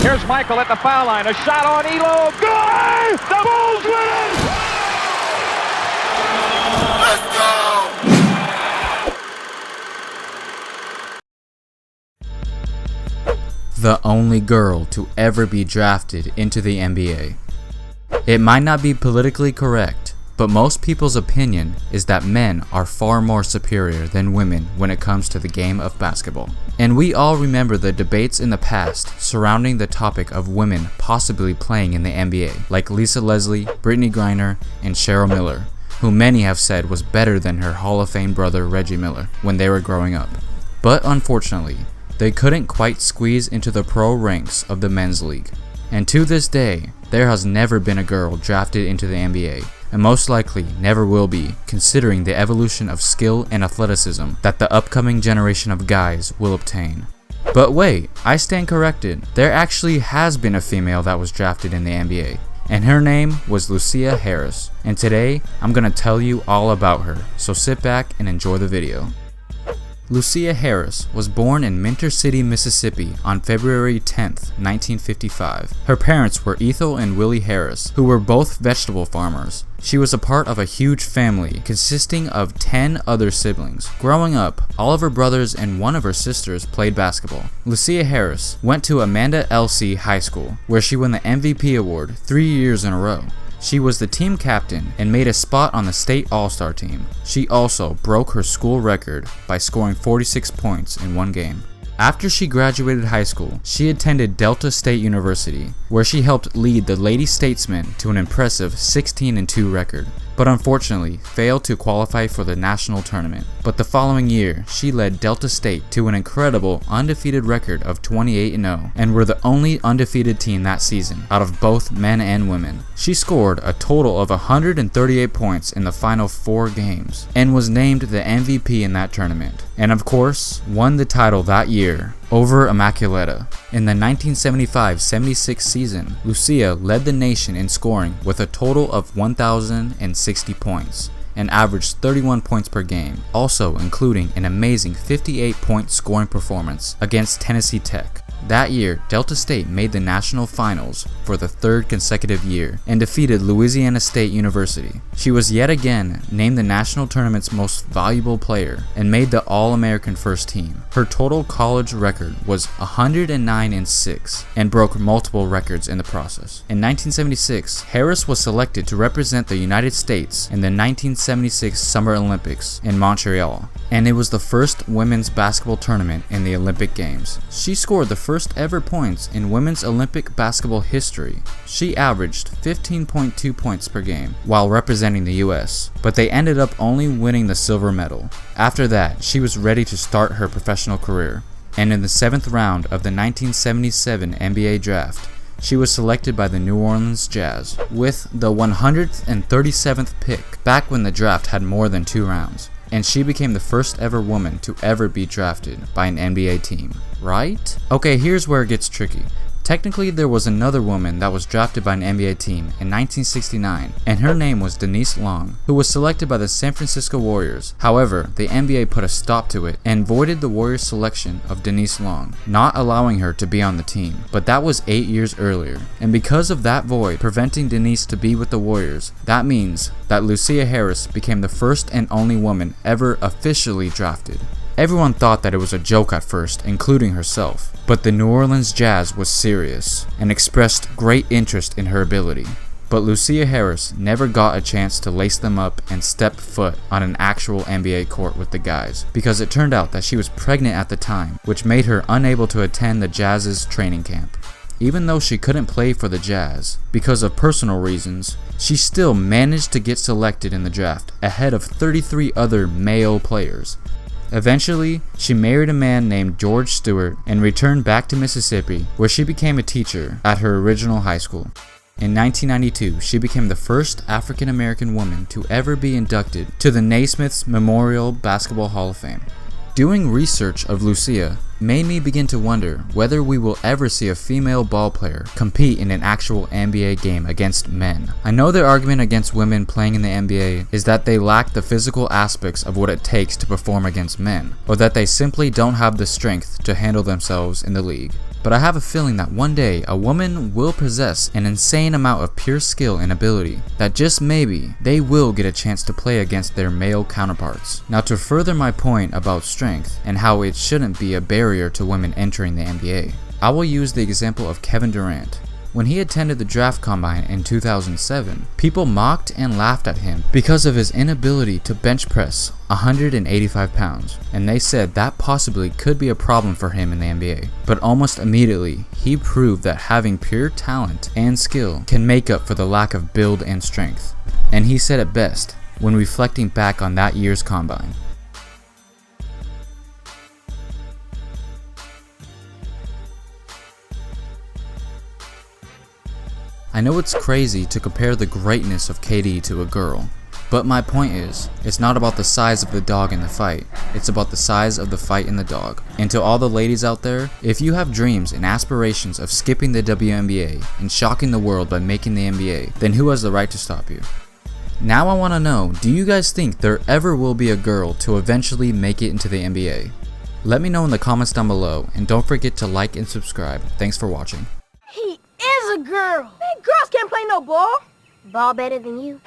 Here's Michael at the foul line. A shot on Elo. Good! The Bulls win it! Let's go! The only girl to ever be drafted into the NBA. It might not be politically correct, but most people's opinion is that men are far more superior than women when it comes to the game of basketball. And we all remember the debates in the past surrounding the topic of women possibly playing in the NBA, like Lisa Leslie, Brittany Griner, and Cheryl Miller, who many have said was better than her Hall of Fame brother Reggie Miller when they were growing up. But unfortunately, they couldn't quite squeeze into the pro ranks of the men's league. And to this day, there has never been a girl drafted into the NBA, and most likely never will be, considering the evolution of skill and athleticism that the upcoming generation of guys will obtain. But wait, I stand corrected. There actually has been a female that was drafted in the NBA, and her name was Lucia Harris. And today, I'm gonna tell you all about her, so sit back and enjoy the video. Lucia Harris was born in Minter City, Mississippi on February 10th, 1955. Her parents were Ethel and Willie Harris, who were both vegetable farmers. She was a part of a huge family consisting of 10 other siblings. Growing up, all of her brothers and one of her sisters played basketball. Lucia Harris went to Amanda L.C. High School, where she won the MVP award 3 years in a row. She was the team captain and made a spot on the state all-star team. She also broke her school record by scoring 46 points in one game. After she graduated high school, she attended Delta State University, where she helped lead the Lady Statesmen to an impressive 16-2 record, but unfortunately failed to qualify for the national tournament. But the following year, she led Delta State to an incredible undefeated record of 28-0, and were the only undefeated team that season out of both men and women. She scored a total of 138 points in the final 4 games, and was named the MVP in that tournament, and of course, won the title that year over Immaculata. In the 1975-76 season, Lucia led the nation in scoring with a total of 1,060 points and averaged 31 points per game, also including an amazing 58-point scoring performance against Tennessee Tech. That year, Delta State made the national finals for the 3rd consecutive year and defeated Louisiana State University. She was yet again named the national tournament's most valuable player and made the All-American first team. Her total college record was 109-6 and broke multiple records in the process. In 1976, Harris was selected to represent the United States in the 1976 Summer Olympics in Montreal, and it was the first women's basketball tournament in the Olympic Games. She scored the first ever points in women's Olympic basketball history. She averaged 15.2 points per game while representing the US, but they ended up only winning the silver medal. After that, she was ready to start her professional career, and in the 7th round of the 1977 NBA draft, she was selected by the New Orleans Jazz with the 137th pick, back when the draft had more than 2 rounds. And she became the first ever woman to ever be drafted by an NBA team, right? Okay, here's where it gets tricky. Technically, there was another woman that was drafted by an NBA team in 1969, and her name was Denise Long, who was selected by the San Francisco Warriors. However, the NBA put a stop to it and voided the Warriors' selection of Denise Long, not allowing her to be on the team. But that was 8 years earlier, and because of that void preventing Denise to be with the Warriors, that means that Lucia Harris became the first and only woman ever officially drafted. Everyone thought that it was a joke at first, including herself, but the New Orleans Jazz was serious and expressed great interest in her ability. But Lucia Harris never got a chance to lace them up and step foot on an actual NBA court with the guys, because it turned out that she was pregnant at the time, which made her unable to attend the Jazz's training camp. Even though she couldn't play for the Jazz because of personal reasons, she still managed to get selected in the draft ahead of 33 other male players. Eventually, she married a man named George Stewart and returned back to Mississippi, where she became a teacher at her original high school. In 1992, she became the first African American woman to ever be inducted to the Naismith's Memorial Basketball Hall of Fame. Doing research of Lucia, made me begin to wonder whether we will ever see a female ball player compete in an actual NBA game against men. I know their argument against women playing in the NBA is that they lack the physical aspects of what it takes to perform against men, or that they simply don't have the strength to handle themselves in the league. But I have a feeling that one day a woman will possess an insane amount of pure skill and ability that just maybe they will get a chance to play against their male counterparts. Now, to further my point about strength and how it shouldn't be a barrier to women entering the NBA, I will use the example of Kevin Durant. When he attended the draft combine in 2007, people mocked and laughed at him because of his inability to bench press 185 pounds, and they said that possibly could be a problem for him in the NBA. But almost immediately, he proved that having pure talent and skill can make up for the lack of build and strength. And he said it best when reflecting back on that year's combine. I know it's crazy to compare the greatness of KD to a girl, but my point is, it's not about the size of the dog in the fight, it's about the size of the fight in the dog. And to all the ladies out there, if you have dreams and aspirations of skipping the WNBA and shocking the world by making the NBA, then who has the right to stop you? Now I want to know, do you guys think there ever will be a girl to eventually make it into the NBA? Let me know in the comments down below, and don't forget to like and subscribe. Thanks for watching. He is a girl. Man, girls can't play no ball. Ball better than you.